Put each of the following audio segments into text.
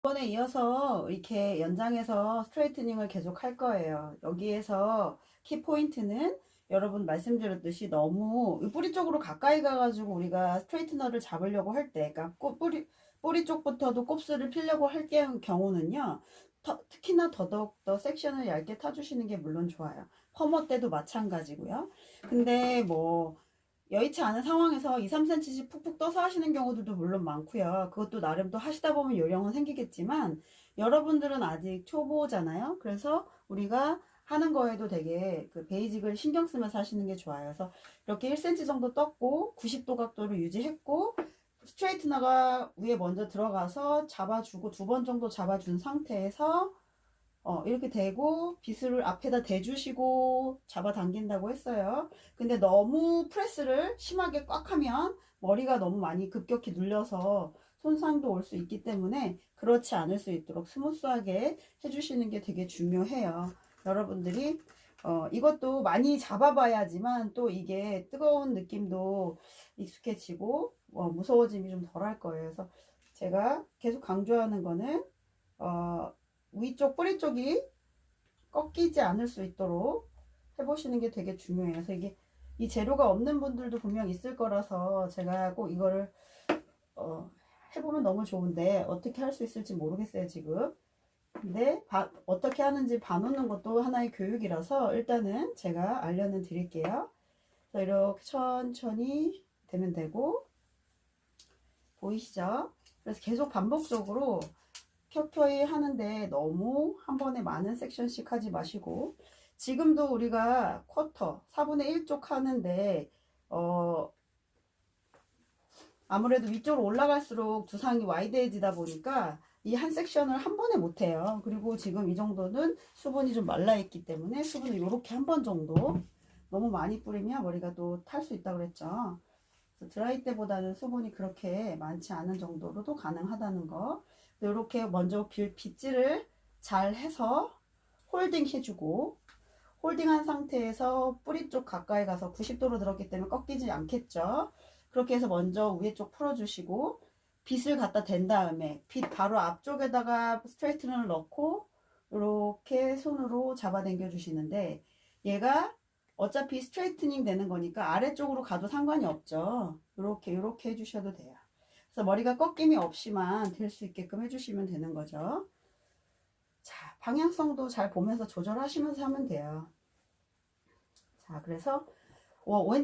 이번에 이어서 이렇게 연장해서 스트레이트닝을 계속 할 거예요. 여기에서 키포인트는 여러분 말씀드렸듯이 너무 뿌리 쪽으로 가까이 가가지고 우리가 스트레이트너를 잡으려고 할 때, 그러니까 뿌리 쪽부터도 곱슬을 피려고 할 경우는요, 특히나 더더욱 더 섹션을 얇게 타주시는 게 물론 좋아요. 퍼머 때도 마찬가지고요. 근데 뭐 여의치 않은 상황에서 2, 3cm씩 푹푹 떠서 하시는 경우들도 물론 많고요. 그것도 나름 또 하시다 보면 요령은 생기겠지만 여러분들은 아직 초보잖아요. 그래서 우리가 하는 거에도 되게 그 베이직을 신경 쓰면서 하시는 게 좋아요. 그래서 이렇게 1cm 정도 떴고 90도 각도를 유지했고 스트레이트너가 위에 먼저 들어가서 잡아주고 2번 정도 잡아준 상태에서 이렇게 대고 빗을 앞에다 대주시고 잡아당긴다고 했어요. 근데 너무 프레스를 심하게 꽉 하면 머리가 너무 많이 급격히 눌려서 손상도 올 수 있기 때문에 그렇지 않을 수 있도록 스무스하게 해주시는 게 되게 중요해요. 여러분들이 이것도 많이 잡아봐야지만 또 이게 뜨거운 느낌도 익숙해지고 무서워짐이 좀 덜 할 거예요. 그래서 제가 계속 강조하는 거는 위쪽 뿌리 쪽이 꺾이지 않을 수 있도록 해보시는 게 되게 중요해요. 그래서 이게 이 재료가 없는 분들도 분명 있을 거라서 제가 꼭 이거를 해보면 너무 좋은데 어떻게 할 수 있을지 모르겠어요 지금. 근데 어떻게 하는지 봐놓는 것도 하나의 교육이라서 일단은 제가 알려는 드릴게요. 그래서 이렇게 천천히 되면 되고, 보이시죠? 그래서 계속 반복적으로 켜켜이 하는데 너무 한 번에 많은 섹션씩 하지 마시고, 지금도 우리가 쿼터 4분의 1쪽 하는데 아무래도 위쪽으로 올라갈수록 두상이 와이드해지다 보니까 이 한 섹션을 한 번에 못해요. 그리고 지금 이 정도는 수분이 좀 말라있기 때문에 수분을 이렇게 한 번 정도, 너무 많이 뿌리면 머리가 또 탈 수 있다고 그랬죠. 드라이 때보다는 수분이 그렇게 많지 않은 정도로도 가능하다는 거. 이렇게 먼저 빗질을 잘 해서 홀딩 해주고, 홀딩한 상태에서 뿌리 쪽 가까이 가서 90도로 들었기 때문에 꺾이지 않겠죠. 그렇게 해서 먼저 위에 쪽 풀어주시고, 빗을 갖다 댄 다음에 빗 바로 앞쪽에다가 스트레이트너를 넣고 이렇게 손으로 잡아당겨 주시는데, 얘가 어차피 스트레이트닝 되는 거니까 아래쪽으로 가도 상관이 없죠. 이렇게 해주셔도 돼요. 그래서 머리가 꺾임이 없이만 될 수 있게끔 해주시면 되는 거죠. 자, 방향성도 잘 보면서 조절하시면서 하면 돼요. 자, 그래서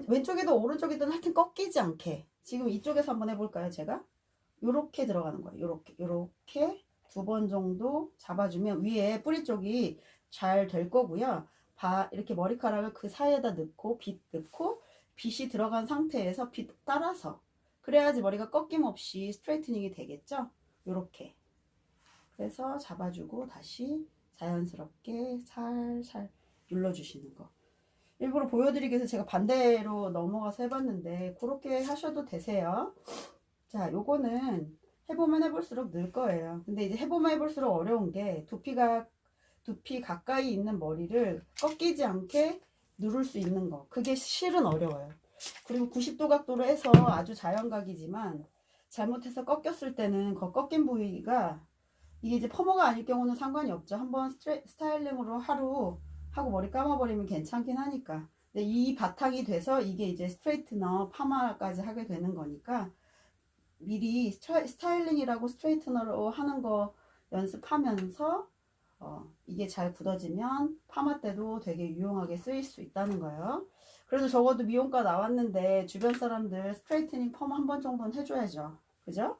왼쪽에도 오른쪽이든 하여튼 꺾이지 않게, 지금 이쪽에서 한번 해볼까요? 제가 요렇게 들어가는 거예요. 요렇게 2번 정도 잡아주면 위에 뿌리 쪽이 잘 될 거고요. 이렇게 머리카락을 그 사이에다 넣고 빗 넣고 빗이 들어간 상태에서 빗 따라서, 그래야지 머리가 꺾임없이 스트레이트닝이 되겠죠. 요렇게 그래서 잡아주고 다시 자연스럽게 살살 눌러주시는 거. 일부러 보여드리기 위해서 제가 반대로 넘어가서 해봤는데 그렇게 하셔도 되세요. 자, 요거는 해보면 해볼수록 늘 거예요. 근데 이제 해보면 해볼수록 어려운 게 두피 가까이 있는 머리를 꺾이지 않게 누를 수 있는 거. 그게 실은 어려워요. 그리고 90도 각도로 해서 아주 자연각이지만 잘못해서 꺾였을 때는 그 꺾인 부위가, 이게 이제 퍼머가 아닐 경우는 상관이 없죠. 한번 스타일링으로 하루 하고 머리 감아버리면 괜찮긴 하니까. 근데 이 바탕이 돼서 이게 이제 스트레이트너 파마까지 하게 되는 거니까 미리 스타일링이라고 스트레이트너로 하는 거 연습하면서 이게 잘 굳어지면 파마 때도 되게 유용하게 쓰일 수 있다는 거예요. 그래도 적어도 미용과 나왔는데 주변 사람들 스트레이트닝 펌 한 번 정도는 해줘야죠. 그죠?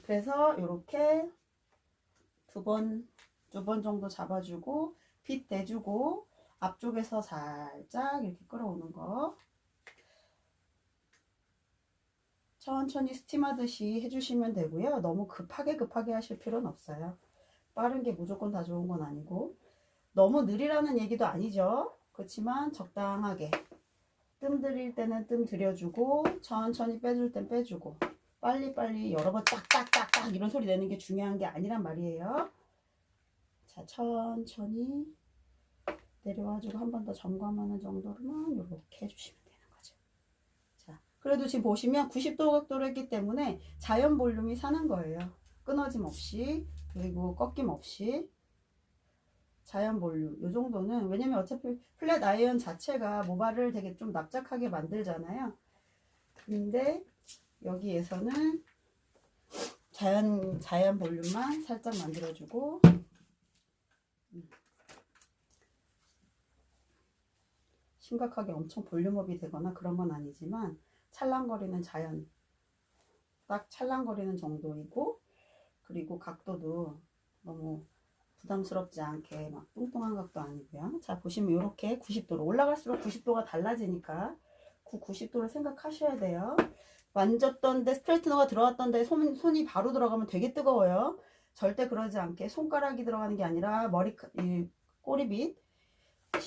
그래서 이렇게 두 번 정도 잡아주고 빗 대주고 앞쪽에서 살짝 이렇게 끌어오는 거 천천히 스팀하듯이 해주시면 되고요. 너무 급하게 하실 필요는 없어요. 빠른 게 무조건 다 좋은 건 아니고, 너무 느리라는 얘기도 아니죠. 그렇지만 적당하게 뜸 들일 때는 뜸 들여주고 천천히 빼줄 땐 빼주고, 빨리빨리 여러 번 딱딱딱딱 이런 소리 내는 게 중요한 게 아니란 말이에요. 자, 천천히 내려와주고 한 번 더 점검하는 정도로만 이렇게 해주시면 되는 거죠. 자, 그래도 지금 보시면 90도 각도로 했기 때문에 자연 볼륨이 사는 거예요. 끊어짐 없이, 그리고 꺾임 없이 자연 볼륨 이 정도는, 왜냐면 어차피 플랫 아이언 자체가 모발을 되게 좀 납작하게 만들잖아요. 근데 여기에서는 자연 볼륨만 살짝 만들어주고, 심각하게 엄청 볼륨업이 되거나 그런 건 아니지만 찰랑거리는 자연, 딱 찰랑거리는 정도이고, 그리고 각도도 너무 부담스럽지 않게 막 뚱뚱한 각도 아니고요. 자, 보시면 이렇게 90도로 올라갈수록 90도가 달라지니까 90도를 생각하셔야 돼요. 만졌던데 스트레이트너가 들어갔던데 손이 바로 들어가면 되게 뜨거워요. 절대 그러지 않게 손가락이 들어가는 게 아니라 이 꼬리빗이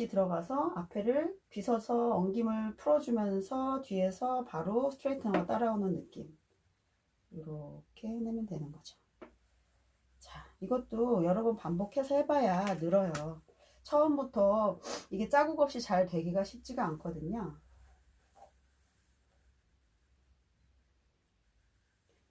들어가서 앞에를 빗어서 엉김을 풀어주면서 뒤에서 바로 스트레이트너가 따라오는 느낌. 이렇게 내면 되는 거죠. 자, 이것도 여러 번 반복해서 해봐야 늘어요. 처음부터 이게 자국 없이 잘 되기가 쉽지가 않거든요.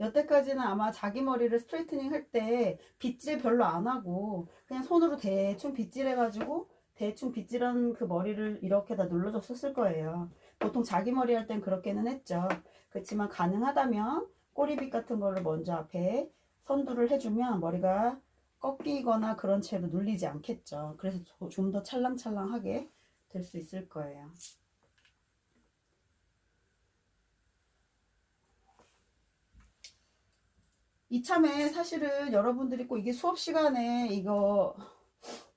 여태까지는 아마 자기 머리를 스트레이트닝 할 때 빗질 별로 안 하고 그냥 손으로 대충 빗질 해가지고 대충 빗질한 그 머리를 이렇게 다 눌러줬었을 거예요. 보통 자기 머리 할 땐 그렇게는 했죠. 그렇지만 가능하다면 꼬리빗 같은 거를 먼저 앞에 선두를 해주면 머리가 꺾이거나 그런 채로 눌리지 않겠죠. 그래서 좀 더 찰랑찰랑하게 될 수 있을 거예요. 이참에 사실은 여러분들이 꼭 이게 수업 시간에 이거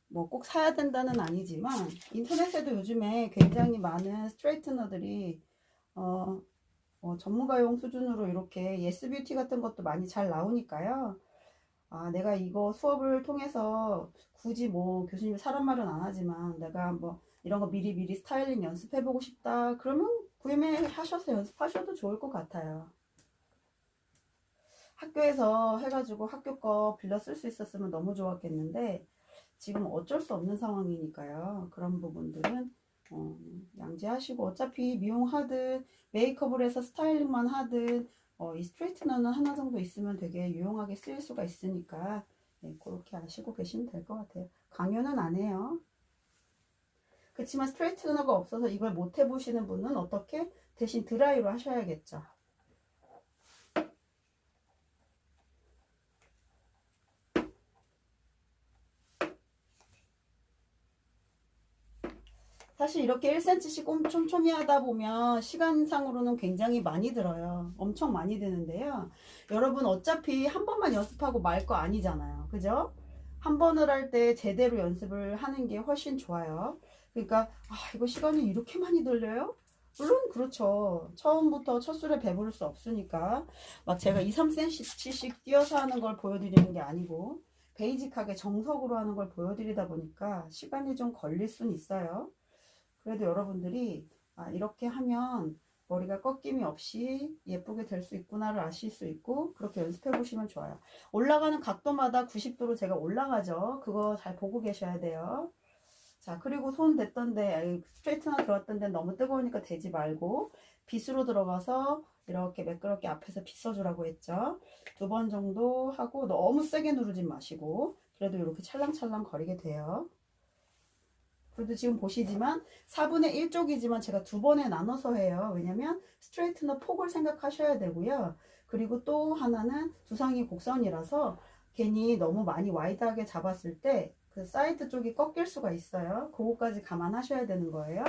뭐 꼭 사야 된다는 아니지만 인터넷에도 요즘에 굉장히 많은 스트레이트너들이 전문가용 수준으로 이렇게 예스뷰티 같은 것도 많이 잘 나오니까요. 아, 내가 이거 수업을 통해서 굳이 뭐 교수님 사람 말은 안 하지만 내가 뭐 이런 거 미리 스타일링 연습해보고 싶다 그러면 구매하셔서 연습하셔도 좋을 것 같아요. 학교에서 해가지고 학교 거 빌려 쓸 수 있었으면 너무 좋았겠는데 지금 어쩔 수 없는 상황이니까요. 그런 부분들은 양지하시고, 어차피 미용하든 메이크업을 해서 스타일링만 하든 이 스트레이트너는 하나 정도 있으면 되게 유용하게 쓰일 수가 있으니까 네, 그렇게 하시고 계시면 될 것 같아요. 강요는 안 해요. 그렇지만 스트레이트너가 없어서 이걸 못 해보시는 분은 어떻게 대신 드라이로 하셔야겠죠. 사실 이렇게 1cm씩 촘촘히 하다 보면 시간상으로는 굉장히 많이 들어요. 엄청 많이 드는데요. 여러분 어차피 한 번만 연습하고 말 거 아니잖아요. 그죠? 한 번을 할 때 제대로 연습을 하는 게 훨씬 좋아요. 그러니까 이거 시간이 이렇게 많이 들려요? 물론 그렇죠. 처음부터 첫 술에 배부를 수 없으니까 막 제가 2, 3cm씩 띄어서 하는 걸 보여드리는 게 아니고 베이직하게 정석으로 하는 걸 보여드리다 보니까 시간이 좀 걸릴 수는 있어요. 그래도 여러분들이 이렇게 하면 머리가 꺾임이 없이 예쁘게 될 수 있구나를 아실 수 있고 그렇게 연습해 보시면 좋아요. 올라가는 각도마다 90도로 제가 올라가죠. 그거 잘 보고 계셔야 돼요. 자, 그리고 손 댔던데 스트레이트너 들어왔던데 너무 뜨거우니까 대지 말고 빗으로 들어가서 이렇게 매끄럽게 앞에서 빗어주라고 했죠. 2번 정도 하고 너무 세게 누르지 마시고 그래도 이렇게 찰랑찰랑 거리게 돼요. 그래도 지금 보시지만 4분의 1쪽이지만 제가 2번에 나눠서 해요. 왜냐면 스트레이트너 폭을 생각하셔야 되고요. 그리고 또 하나는 두상이 곡선이라서 괜히 너무 많이 와이드하게 잡았을 때 그 사이드 쪽이 꺾일 수가 있어요. 그거까지 감안하셔야 되는 거예요.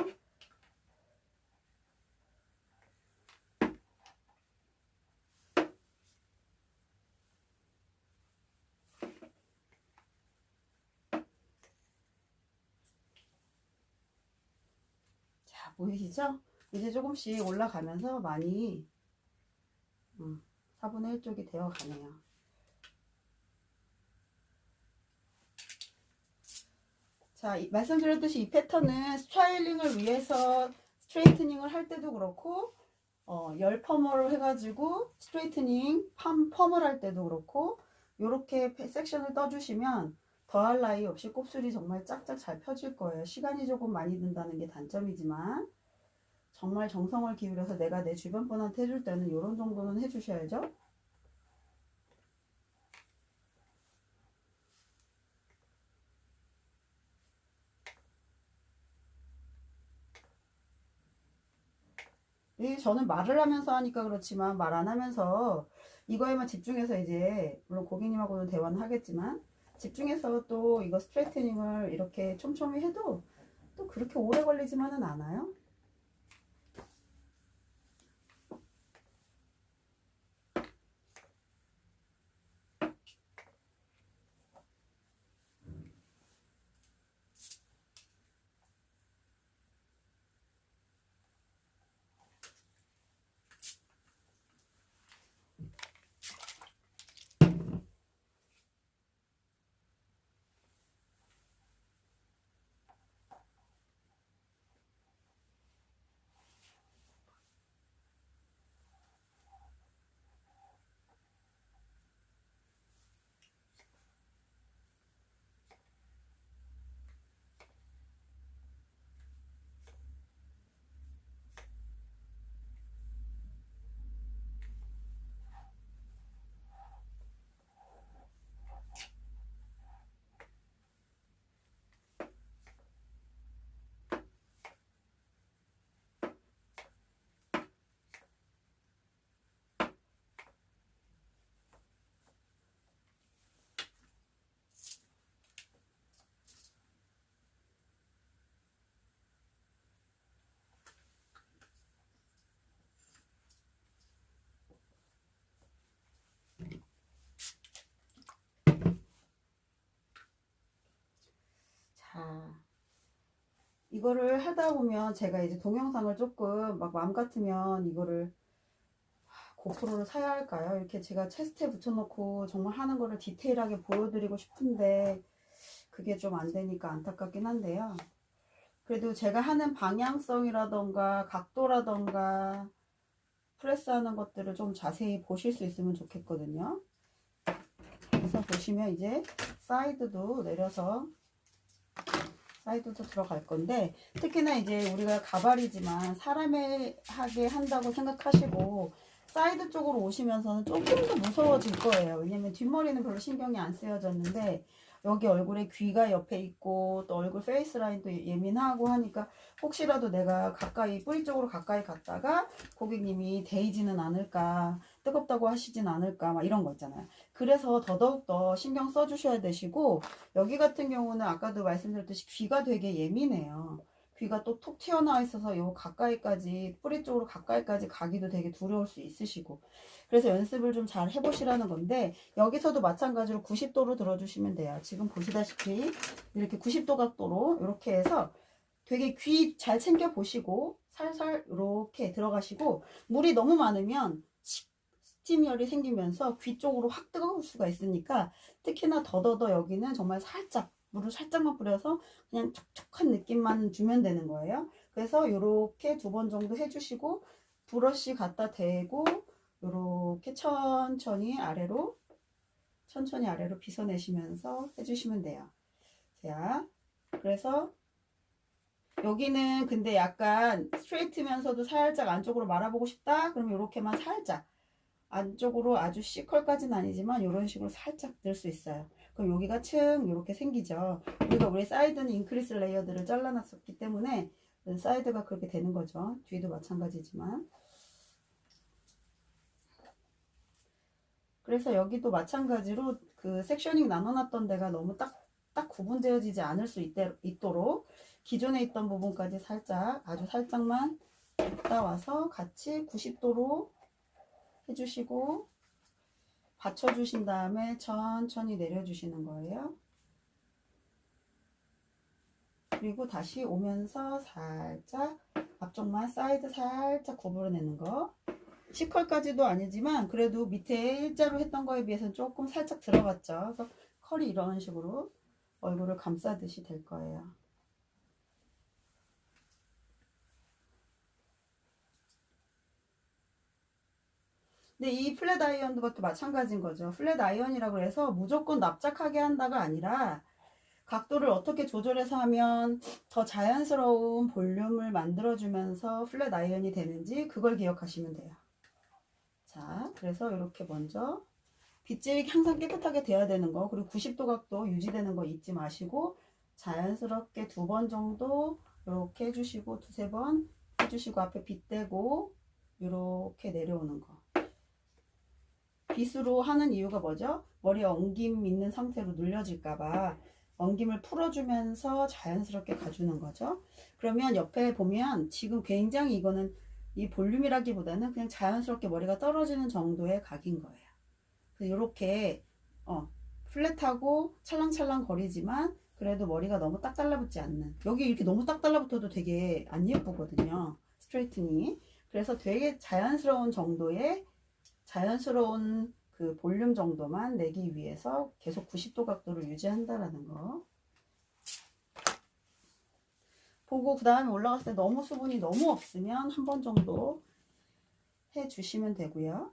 자, 보이시죠? 이제 조금씩 올라가면서 많이 4분의 1쪽이 되어 가네요. 자, 말씀드렸듯이 이 패턴은 스타일링을 위해서 스트레이트닝을 할 때도 그렇고 열 펌을 해가지고 스트레이트닝 펌을 할 때도 그렇고 이렇게 섹션을 떠주시면 더할 나위 없이 곱슬이 정말 짝짝 잘 펴질 거예요. 시간이 조금 많이 든다는 게 단점이지만 정말 정성을 기울여서 내가 내 주변 분한테 해줄 때는 이런 정도는 해주셔야죠. 저는 말을 하면서 하니까 그렇지만 말 안 하면서 이거에만 집중해서 이제 물론 고객님하고도 대화는 하겠지만 집중해서 또 이거 스트레이트닝을 이렇게 촘촘히 해도 또 그렇게 오래 걸리지만은 않아요. 자, 이거를 하다 보면 제가 이제 동영상을 조금 막 마음 같으면 이거를 고프로를 사야 할까요? 이렇게 제가 체스트에 붙여놓고 정말 하는 거를 디테일하게 보여드리고 싶은데 그게 좀 안 되니까 안타깝긴 한데요. 그래도 제가 하는 방향성이라던가 각도라던가 프레스하는 것들을 좀 자세히 보실 수 있으면 좋겠거든요. 그래서 보시면 이제 사이드도 내려서 사이드도 들어갈 건데 특히나 이제 우리가 가발이지만 사람에 하게 한다고 생각하시고 사이드 쪽으로 오시면서는 조금 더 무서워질 거예요. 왜냐면 뒷머리는 별로 신경이 안 쓰여졌는데 여기 얼굴에 귀가 옆에 있고 또 얼굴 페이스 라인도 예민하고 하니까 혹시라도 내가 가까이 뿌리 쪽으로 가까이 갔다가 고객님이 데이지는 않을까, 뜨겁다고 하시진 않을까, 막 이런 거 있잖아요. 그래서 더더욱 신경 써 주셔야 되시고 여기 같은 경우는 아까도 말씀드렸듯이 귀가 되게 예민해요. 귀가 또 톡 튀어나와 있어서 요 가까이까지 뿌리 쪽으로 가까이까지 가기도 되게 두려울 수 있으시고 그래서 연습을 좀 잘 해보시라는 건데 여기서도 마찬가지로 90도로 들어주시면 돼요. 지금 보시다시피 이렇게 90도 각도로 이렇게 해서 되게 귀 잘 챙겨 보시고 살살 이렇게 들어가시고 물이 너무 많으면 스팀열이 생기면서 귀 쪽으로 확 뜨거울 수가 있으니까 특히나 더더더 여기는 정말 살짝 물을 살짝만 뿌려서 그냥 촉촉한 느낌만 주면 되는 거예요. 그래서 이렇게 2번 정도 해주시고 브러쉬 갖다 대고 이렇게 천천히 아래로 빗어내시면서 해주시면 돼요. 자, 그래서 여기는 근데 약간 스트레이트면서도 살짝 안쪽으로 말아보고 싶다? 그러면 이렇게만 살짝 안쪽으로 아주 C컬까지는 아니지만 이런 식으로 살짝 늘 수 있어요. 그럼 여기가 층 이렇게 생기죠. 우리가 우리 사이드는 인크리스 레이어들을 잘라놨었기 때문에 사이드가 그렇게 되는 거죠. 뒤도 마찬가지지만. 그래서 여기도 마찬가지로 그 섹셔닝 나눠놨던 데가 너무 딱 구분되어지지 않을 수 있도록 기존에 있던 부분까지 살짝 아주 살짝만 따와서 같이 90도로 해주시고 받쳐주신 다음에 천천히 내려주시는 거예요. 그리고 다시 오면서 살짝 앞쪽만 사이드 살짝 구부러내는 거. C컬까지도 아니지만 그래도 밑에 일자로 했던 거에 비해서는 조금 살짝 들어갔죠. 그래서 컬이 이런 식으로 얼굴을 감싸듯이 될 거예요. 근데 이 플랫 아이언도 것도 마찬가지인 거죠. 플랫 아이언이라고 해서 무조건 납작하게 한다가 아니라 각도를 어떻게 조절해서 하면 더 자연스러운 볼륨을 만들어주면서 플랫 아이언이 되는지 그걸 기억하시면 돼요. 자, 그래서 이렇게 먼저 빗질이 항상 깨끗하게 돼야 되는 거, 그리고 90도 각도 유지되는 거 잊지 마시고 자연스럽게 2번 정도 이렇게 해주시고 2-3번 해주시고 앞에 빗대고 이렇게 내려오는 거. 빗으로 하는 이유가 뭐죠? 머리에 엉김 있는 상태로 눌려질까봐 엉김을 풀어주면서 자연스럽게 가주는 거죠. 그러면 옆에 보면 지금 굉장히 이거는 이 볼륨이라기보다는 그냥 자연스럽게 머리가 떨어지는 정도의 각인 거예요. 이렇게 플랫하고 찰랑찰랑 거리지만 그래도 머리가 너무 딱 달라붙지 않는, 여기 이렇게 너무 딱 달라붙어도 되게 안 예쁘거든요, 스트레이트닝이. 그래서 되게 자연스러운 정도의 자연스러운 그 볼륨 정도만 내기 위해서 계속 90도 각도를 유지한다라는 거 보고, 그 다음에 올라갔을 때 너무 수분이 너무 없으면 한 번 정도 해 주시면 되고요.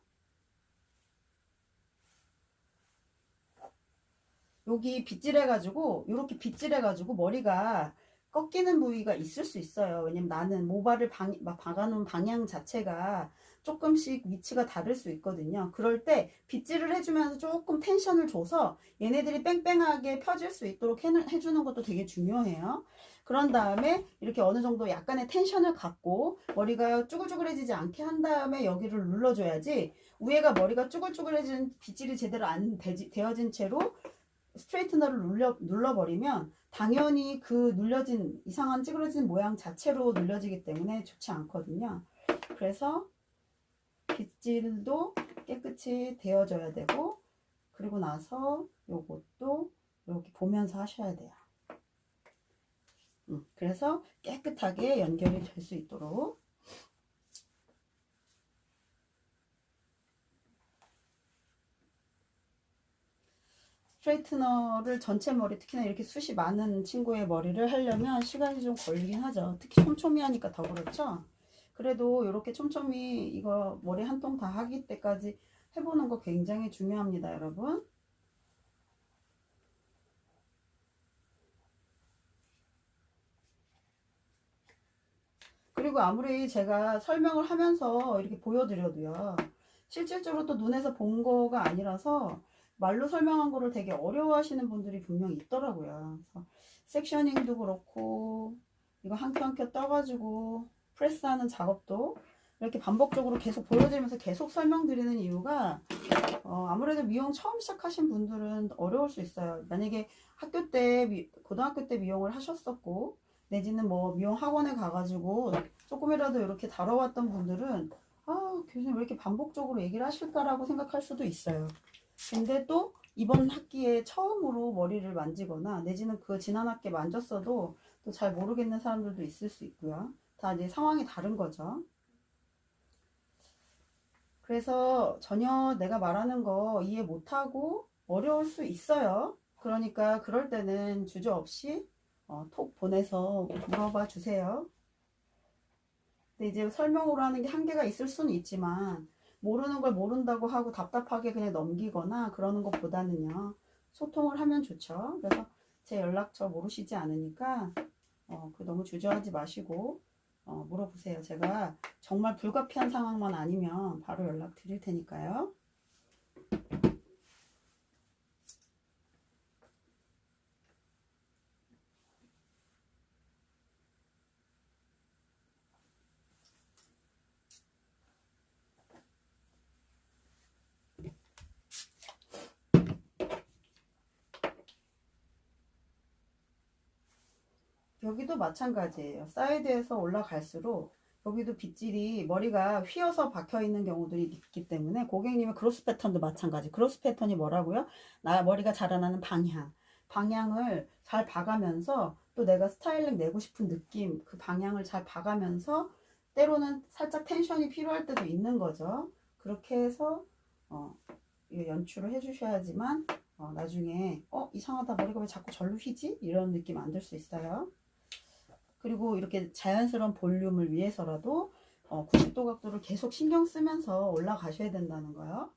여기 빗질해가지고, 이렇게 빗질해가지고 머리가 꺾이는 부위가 있을 수 있어요. 왜냐면 나는 모발을 박아놓은 방향 자체가 조금씩 위치가 다를 수 있거든요. 그럴 때 빗질을 해주면서 조금 텐션을 줘서 얘네들이 뺑뺑하게 펴질 수 있도록 해주는 것도 되게 중요해요. 그런 다음에 이렇게 어느 정도 약간의 텐션을 갖고 머리가 쭈글쭈글해지지 않게 한 다음에 여기를 눌러줘야지, 위에가 머리가 쭈글쭈글해진 빗질이 제대로 안 되어진 채로 스트레이트너를 눌러버리면 당연히 그 눌려진 이상한 찌그러진 모양 자체로 눌려지기 때문에 좋지 않거든요. 그래서 빗질도 깨끗이 되어져야 되고, 그리고 나서 요것도 이렇게 보면서 하셔야 돼요. 그래서 깨끗하게 연결이 될 수 있도록. 스트레이트너를 전체 머리, 특히나 이렇게 숱이 많은 친구의 머리를 하려면 시간이 좀 걸리긴 하죠. 특히 촘촘히 하니까 더 그렇죠. 그래도 이렇게 촘촘히 이거 머리 한 통 다 하기 때까지 해보는 거 굉장히 중요합니다, 여러분. 그리고 아무리 제가 설명을 하면서 이렇게 보여드려도요, 실질적으로 또 눈에서 본 거가 아니라서 말로 설명한 거를 되게 어려워하시는 분들이 분명 있더라고요. 그래서 섹셔닝도 그렇고 이거 한 켜 한 켜 떠가지고 프레스하는 작업도 이렇게 반복적으로 계속 보여드리면서 계속 설명드리는 이유가 아무래도 미용 처음 시작하신 분들은 어려울 수 있어요. 만약에 학교 때 고등학교 때 미용을 하셨었고 내지는 뭐 미용 학원에 가가지고 조금이라도 이렇게 다뤄왔던 분들은 교수님 왜 이렇게 반복적으로 얘기를 하실까라고 생각할 수도 있어요. 근데 또 이번 학기에 처음으로 머리를 만지거나 내지는 그 지난 학기에 만졌어도 또 잘 모르겠는 사람들도 있을 수 있고요. 다 이제 상황이 다른 거죠. 그래서 전혀 내가 말하는 거 이해 못하고 어려울 수 있어요. 그러니까 그럴 때는 주저없이 톡 보내서 물어봐 주세요. 근데 이제 설명으로 하는 게 한계가 있을 수는 있지만 모르는 걸 모른다고 하고 답답하게 그냥 넘기거나 그러는 것보다는요, 소통을 하면 좋죠. 그래서 제 연락처 모르시지 않으니까 너무 주저하지 마시고 물어보세요. 제가 정말 불가피한 상황만 아니면 바로 연락 드릴 테니까요. 여기도 마찬가지예요. 사이드에서 올라갈수록 여기도 빗질이 머리가 휘어서 박혀 있는 경우들이 있기 때문에, 고객님의 크로스 패턴도 마찬가지. 크로스 패턴이 뭐라고요? 나 머리가 자라나는 방향을 잘 봐가면서 또 내가 스타일링 내고 싶은 느낌, 그 방향을 잘 봐가면서 때로는 살짝 텐션이 필요할 때도 있는 거죠. 그렇게 해서 연출을 해주셔야지만 나중에 이상하다, 머리가 왜 자꾸 절로 휘지? 이런 느낌 안 들 수 있어요. 그리고 이렇게 자연스러운 볼륨을 위해서라도 90도 각도를 계속 신경 쓰면서 올라가셔야 된다는 거예요.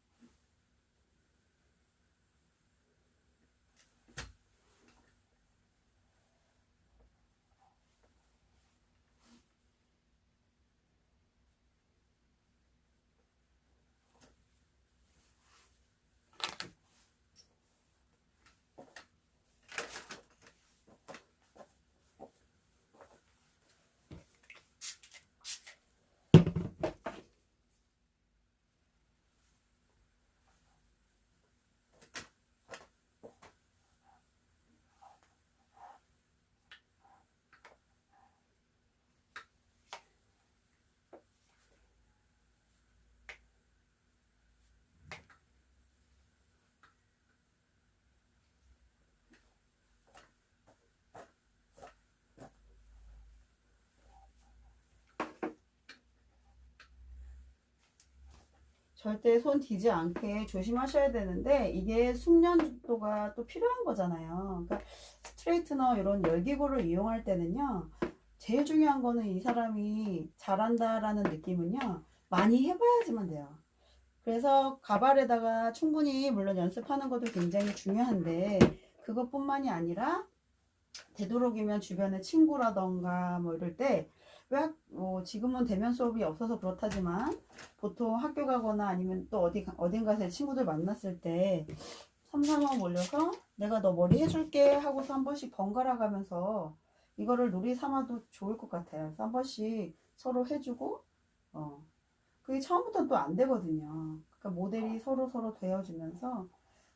절대 손 디지 않게 조심하셔야 되는데 이게 숙련도가 또 필요한 거잖아요. 그러니까 스트레이트너 이런 열기구를 이용할 때는요. 제일 중요한 거는 이 사람이 잘한다라는 느낌은요. 많이 해봐야지만 돼요. 그래서 가발에다가 충분히 물론 연습하는 것도 굉장히 중요한데 그것뿐만이 아니라 되도록이면 주변에 친구라던가 뭐 이럴 때 왜 뭐 지금은 대면 수업이 없어서 그렇다지만 보통 학교 가거나 아니면 또 어딘가서 친구들 만났을 때 삼삼오오 몰려서 내가 너 머리 해줄게 하고서 한 번씩 번갈아 가면서 이거를 놀이 삼아도 좋을 것 같아요. 그래서 한 번씩 서로 해주고 그게 처음부터는 또 안 되거든요. 그러니까 모델이 서로 되어주면서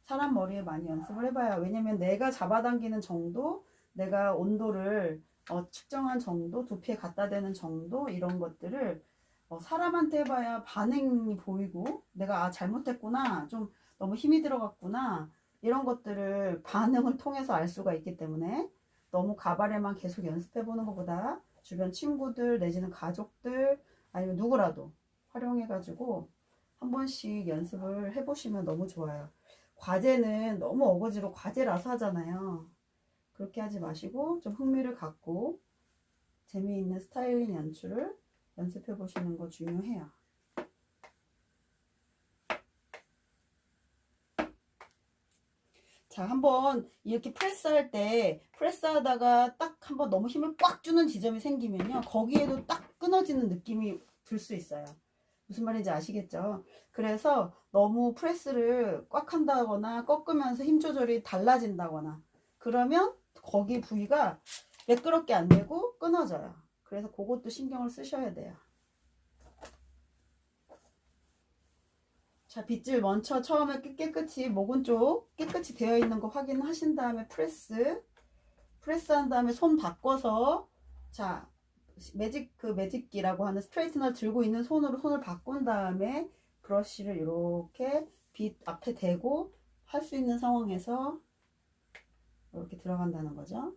사람 머리에 많이 연습을 해봐요. 왜냐면 내가 잡아당기는 정도, 내가 온도를 측정한 정도, 두피에 갖다 대는 정도 이런 것들을 사람한테 해봐야 반응이 보이고 내가 잘못했구나, 좀 너무 힘이 들어갔구나 이런 것들을 반응을 통해서 알 수가 있기 때문에 너무 가발에만 계속 연습해보는 것보다 주변 친구들 내지는 가족들 아니면 누구라도 활용해가지고 한 번씩 연습을 해보시면 너무 좋아요. 과제는 너무 어거지로 과제라서 하잖아요. 그렇게 하지 마시고 좀 흥미를 갖고 재미있는 스타일링 연출을 연습해 보시는 거 중요해요. 자, 한번 이렇게 프레스할 때 프레스하다가 딱 한번 너무 힘을 꽉 주는 지점이 생기면요. 거기에도 딱 끊어지는 느낌이 들 수 있어요. 무슨 말인지 아시겠죠? 그래서 너무 프레스를 꽉 한다거나 꺾으면서 힘 조절이 달라진다거나 그러면 거기 부위가 매끄럽게 안 되고 끊어져요. 그래서 그것도 신경을 쓰셔야 돼요. 자, 빗질 먼저 처음에 깨끗이 모근 쪽 깨끗이 되어 있는 거 확인하신 다음에 프레스한 다음에 손 바꿔서 자, 매직기라고 하는 스트레이트너 들고 있는 손으로 손을 바꾼 다음에 브러쉬를 이렇게 빗 앞에 대고 할 수 있는 상황에서 이렇게 들어간다는 거죠.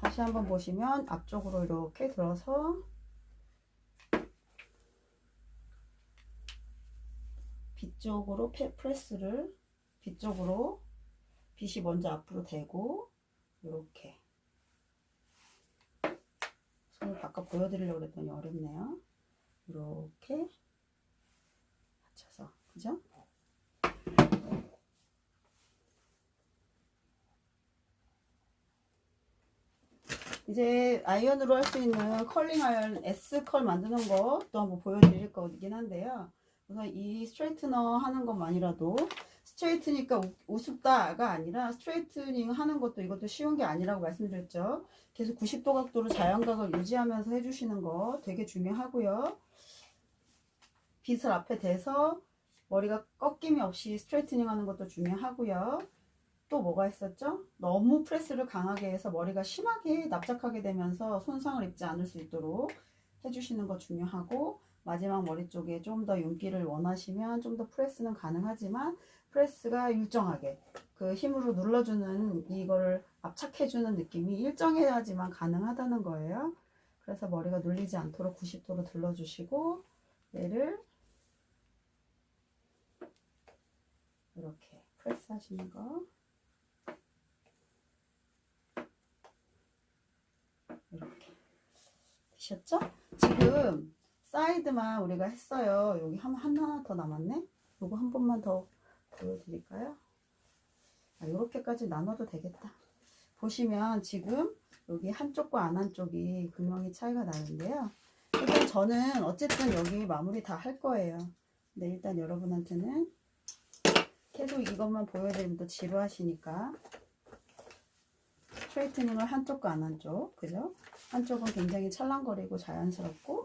다시 한번 보시면 앞쪽으로 이렇게 들어서 빗 쪽으로 프레스를 빗 쪽으로 빗이 먼저 앞으로 대고 이렇게 손을 바꿔 보여드리려고 했더니 어렵네요. 이렇게 받쳐서 그죠? 이제 아이언으로 할 수 있는 컬링 아이언 S컬 만드는 것도 한번 보여드릴 거긴 한데요. 우선 이 스트레이트너 하는 것만이라도 스트레이트니까 우습다가 아니라 스트레이트닝 하는 것도 이것도 쉬운 게 아니라고 말씀드렸죠. 계속 90도 각도로 자연각을 유지하면서 해주시는 거 되게 중요하고요. 빗을 앞에 대서 머리가 꺾임이 없이 스트레이트닝 하는 것도 중요하고요. 또 뭐가 있었죠? 너무 프레스를 강하게 해서 머리가 심하게 납작하게 되면서 손상을 입지 않을 수 있도록 해주시는 거 중요하고 마지막 머리 쪽에 좀 더 윤기를 원하시면 좀 더 프레스는 가능하지만 프레스가 일정하게 그 힘으로 눌러주는 이거를 압착해주는 느낌이 일정해야지만 가능하다는 거예요. 그래서 머리가 눌리지 않도록 90도로 들러주시고 얘를 이렇게 프레스 하시는 거 이렇게 되셨죠? 지금 사이드만 우리가 했어요. 여기 하나 더 남았네. 요거 한 번만 더 보여드릴까요? 이렇게까지 나눠도 되겠다. 보시면 지금 여기 한쪽과 안 한쪽이 분명히 차이가 나는데요. 일단 저는 어쨌든 여기 마무리 다 할 거예요. 근데 일단 여러분한테는 계속 이것만 보여드리면 또 지루하시니까 스트레이트닝을 한쪽과 안 한쪽, 그죠? 한쪽은 굉장히 찰랑거리고 자연스럽고